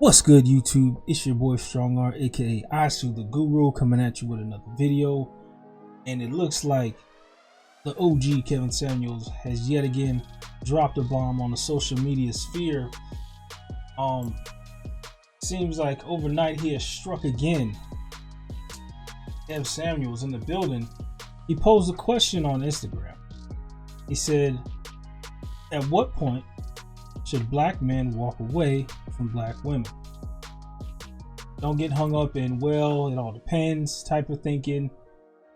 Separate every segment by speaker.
Speaker 1: What's good, YouTube? It's your boy Strong Art, aka Isu the Guru, coming at you with another video. And it looks like the OG Kevin Samuels has yet again dropped a bomb on the social media sphere. Seems like overnight he has struck again. Kev Samuels in the building. He posed a question on Instagram. He said, "At what point should black men walk away from black women? Don't get hung up in, well, it all depends type of thinking,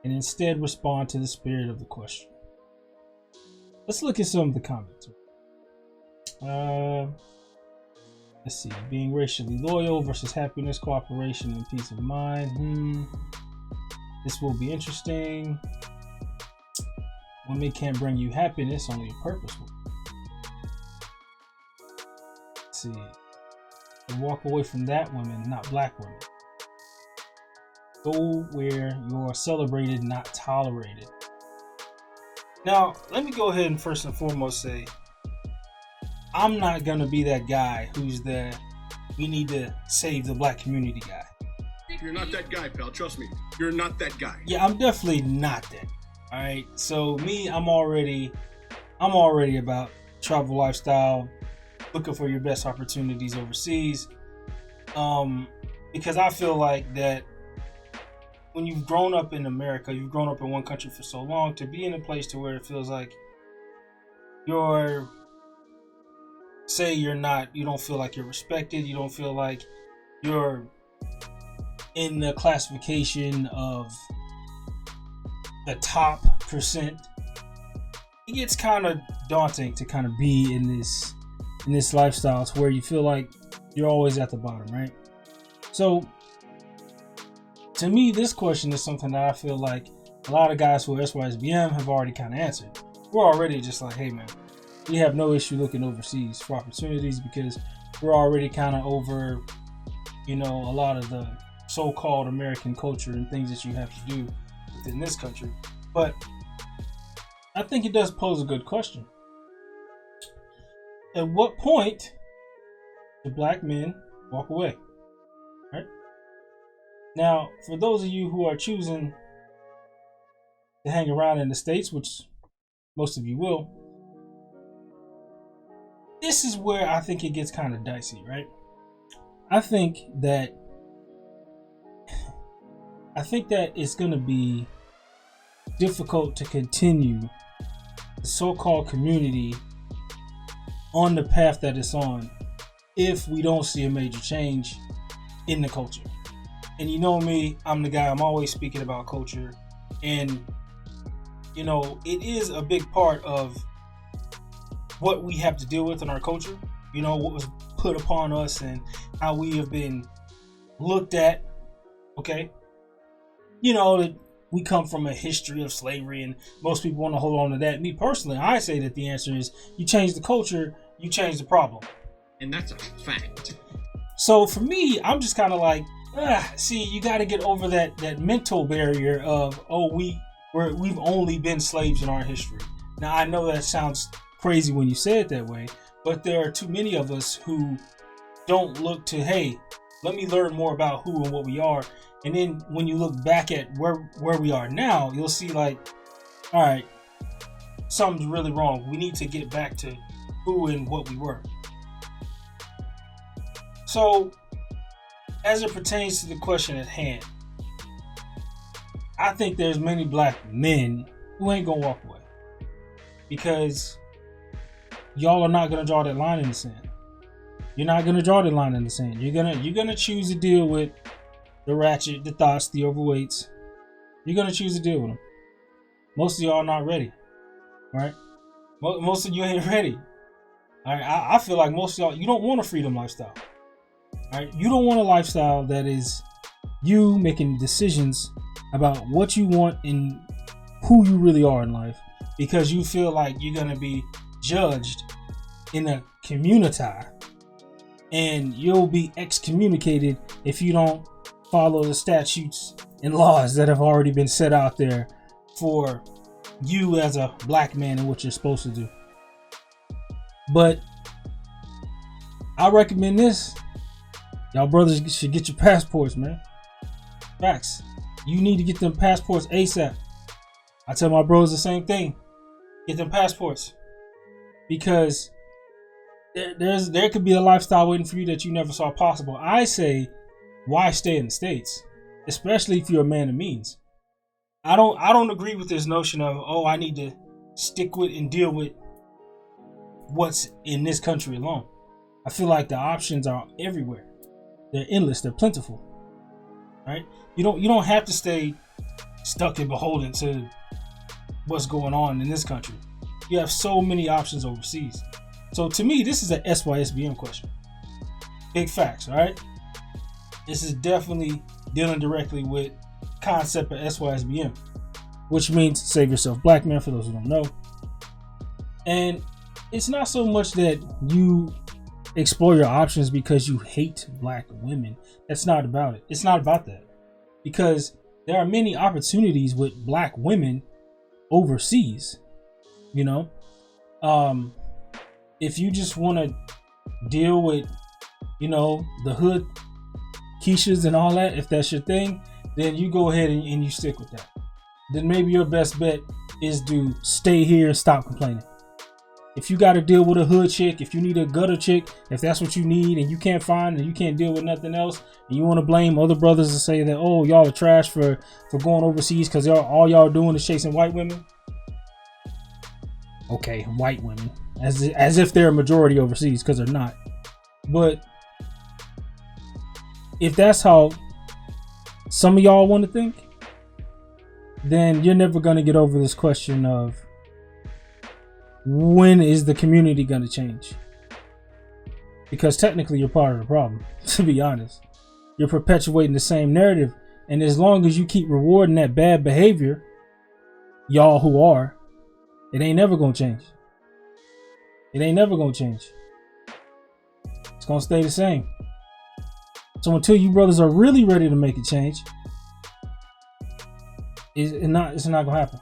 Speaker 1: and instead respond to the spirit of the question." Let's look at some of the comments. Let's see. Being racially loyal versus happiness, cooperation, and peace of mind. This will be interesting. Women can't bring you happiness, only a purpose will. Let's see. And walk away from that women, not black women. Go where you're celebrated, not tolerated. Now, let me go ahead and first and foremost say, I'm not going to be that guy who's the we need to save the black community guy.
Speaker 2: You're not that guy, pal. Trust me. You're not that guy.
Speaker 1: Yeah, I'm definitely not that. All right. So me, I'm already about travel lifestyle, looking for your best opportunities overseas. Because I feel like that when you've grown up in America, you've grown up in one country for so long, to be in a place to where it feels like you don't feel like you're respected, you don't feel like you're in the classification of the top percent. It gets kind of daunting to kind of be in this lifestyle to where you feel like you're always at the bottom, right? So to me, this question is something that I feel like a lot of guys who are SYSBM have already kind of answered. We're already just like, hey man, we have no issue looking overseas for opportunities because we're already kind of over, a lot of the so-called American culture and things that you have to do within this country. But I think it does pose a good question. At what point do black men walk away? Right? Now, for those of you who are choosing to hang around in the States, which most of you will, this is where I think it gets kind of dicey, right? I think that it's going to be difficult to continue the so-called community on the path that it's on if we don't see a major change in the culture. And you know me, I'm the guy, I'm always speaking about culture. And, it is a big part of what we have to deal with in our culture. What was put upon us and how we have been looked at. Okay. That we come from a history of slavery and most people want to hold on to that. Me personally, I say that the answer is you change the culture, you change the problem.
Speaker 2: And that's a fact.
Speaker 1: So for me, I'm just kind of like, you got to get over that mental barrier of, we've only been slaves in our history. Now, I know that sounds crazy when you say it that way, but there are too many of us who don't look to, hey, let me learn more about who and what we are. And then when you look back at where we are now, you'll see like, all right, something's really wrong. We need to get back to who and what we were. So as it pertains to the question at hand, I think there's many black men who ain't gonna walk away because y'all are not gonna draw that line in the sand. You're not gonna draw the line in the sand. You're gonna choose to deal with the ratchet, the thoughts, the overweights. You're gonna choose to deal with them. Most of y'all are not ready, right? Most of you ain't ready. All right, I feel like most of y'all, you don't want a freedom lifestyle. All right, you don't want a lifestyle that is you making decisions about what you want and who you really are in life, because you feel like you're gonna be judged in a community, and you'll be excommunicated if you don't follow the statutes and laws that have already been set out there for you as a black man and what you're supposed to do. But I recommend this. Y'all brothers should get your passports, man. Facts. You need to get them passports ASAP. I tell my bros the same thing. Get them passports. Because there could be a lifestyle waiting for you that you never saw possible. I say, why stay in the States? Especially if you're a man of means. I don't agree with this notion of, oh, I need to stick with and deal with what's in this country alone. I feel like the options are everywhere. They're endless, they're plentiful. Right? You don't have to stay stuck and beholden to what's going on in this country. You have so many options overseas. So to me, this is a SYSBM question. Big facts, all right? This is definitely dealing directly with concept of SYSBM, which means save yourself black man, for those who don't know. And it's not so much that you explore your options because you hate black women. That's not about it. It's not about that. Because there are many opportunities with black women overseas. You know, if you just want to deal with, you know, the hood Keishas and all that, if that's your thing, then you go ahead and you stick with that. Then maybe your best bet is to stay here and stop complaining. If you got to deal with a hood chick, if you need a gutter chick, if that's what you need and you can't find and you can't deal with nothing else, and you want to blame other brothers and say that, oh, y'all are trash for going overseas because all y'all doing is chasing white women. Okay, white women, as if they're a majority overseas, because they're not. But if that's how some of y'all want to think, then you're never going to get over this question of when is the community going to change? Because technically you're part of the problem, to be honest. You're perpetuating the same narrative, and as long as you keep rewarding that bad behavior, y'all who are, it ain't never gonna change. It ain't never gonna change. It's gonna stay the same. So until you brothers are really ready to make a change, it's not gonna happen.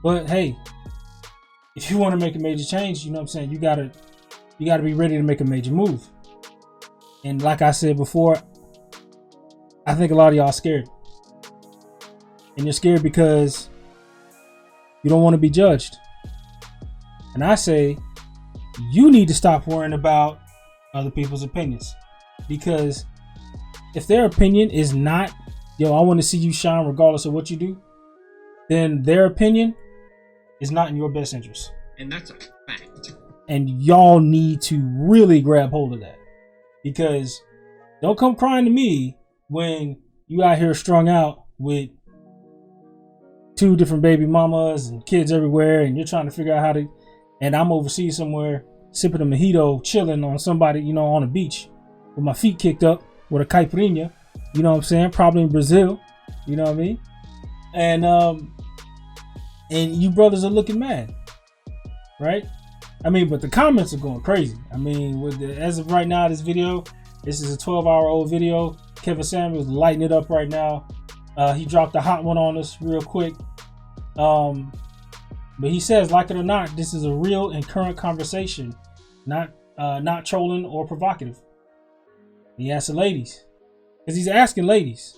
Speaker 1: But hey, if you want to make a major change, you know what I'm saying, you gotta be ready to make a major move. And like I said before, I think a lot of y'all are scared. And you're scared because you don't want to be judged. And I say, you need to stop worrying about other people's opinions. Because if their opinion is not, yo, I want to see you shine regardless of what you do, then their opinion is not in your best interest.
Speaker 2: And that's a fact.
Speaker 1: And y'all need to really grab hold of that. Because don't come crying to me when you out here strung out with 2 different baby mamas and kids everywhere, and you're trying to figure out how to, and I'm overseas somewhere sipping a mojito, chilling on somebody, you know, on a beach with my feet kicked up with a caipirinha, you know what I'm saying, probably in Brazil, you know what I mean, and you brothers are looking mad, right? I mean, but the comments are going crazy. I mean, as of right now, this is a 12-hour-old video. Kevin Samuels lighting it up right now. He dropped a hot one on us real quick. But he says, like it or not, this is a real and current conversation, not trolling or provocative. He asked the ladies, because he's asking ladies,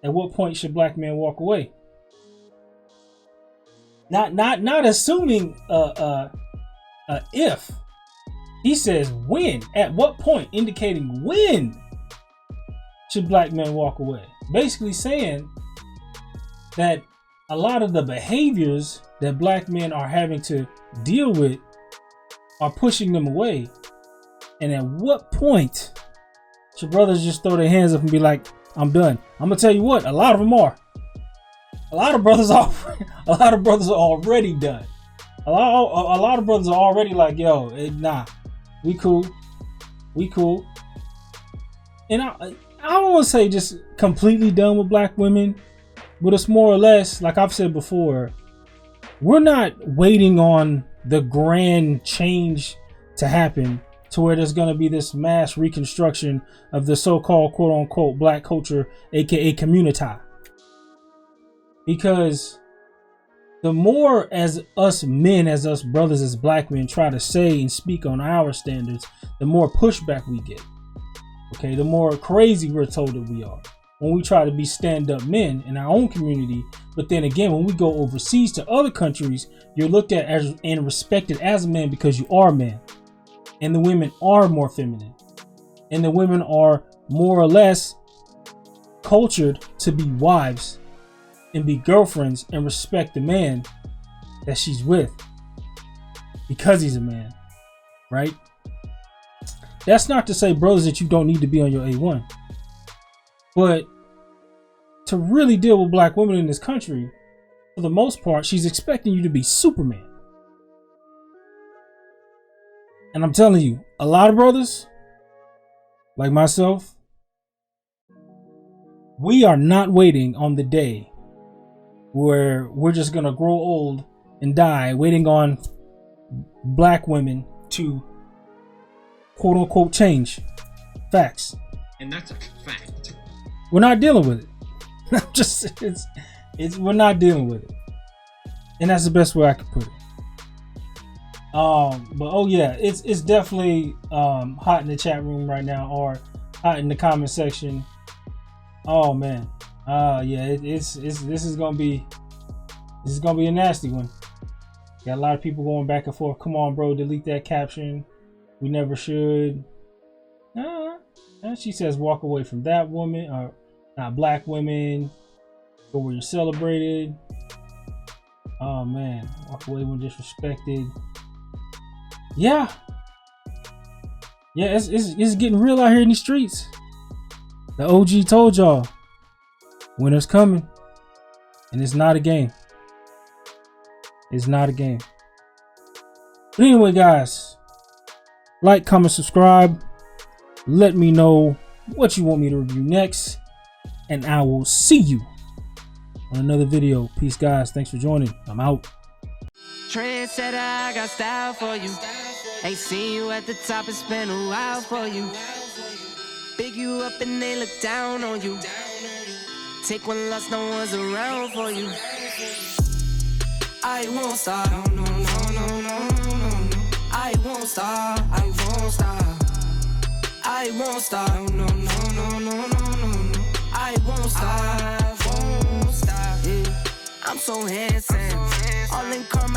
Speaker 1: at what point should black men walk away? Not assuming if. He says when, at what point, indicating when should black men walk away. Basically saying that a lot of the behaviors that black men are having to deal with are pushing them away. And at what point should brothers just throw their hands up and be like, I'm done? I'm gonna tell you what, a lot of them are. A lot of brothers are already done. A lot of brothers are already like, yo, nah, we cool. And I don't want to say just completely done with black women, but it's more or less, like I've said before, we're not waiting on the grand change to happen to where there's going to be this mass reconstruction of the so-called quote-unquote black culture, aka community. Because the more as us men, as black men try to say and speak on our standards, the more pushback we get. Okay, the more crazy we're told that we are. When we try to be stand-up men in our own community, but then again, when we go overseas to other countries, you're looked at as and respected as a man because you are a man. And the women are more feminine. And the women are more or less cultured to be wives and be girlfriends and respect the man that she's with because he's a man, right? That's not to say, brothers, that you don't need to be on your A1. But to really deal with black women in this country, for the most part, she's expecting you to be Superman. And I'm telling you, a lot of brothers, like myself, we are not waiting on the day where we're just going to grow old and die waiting on black women to quote unquote change. Facts.
Speaker 2: And that's a fact.
Speaker 1: We're not dealing with it. We're not dealing with it. And that's the best way I could put it. But oh yeah, it's definitely hot in the chat room right now, or hot in the comment section. Oh man. Yeah, this is gonna be a nasty one. Got a lot of people going back and forth. Come on, bro, delete that caption. We never should. And she says, walk away from that woman, or not black women. Go where you're celebrated. Oh man, walk away when disrespected. Yeah, it's getting real out here in these streets. The OG told y'all, winter's coming, and it's not a game. It's not a game. But anyway, guys, like, comment, subscribe. Let me know what you want me to review next, and I will see you on another video. Peace, guys. Thanks for joining. I'm out.
Speaker 3: Trendsetter, I got style for you. Ain't seen you at the top, it's been a while for you. Big you up and they look down on you. Take one loss, no one's around for you. I won't stop, no, no, no, no, no, no. I won't stop, I won't stop. I won't stop, no, no, no, no, no, no, no. I won't stop, yeah. I'm so handsome, all in karma.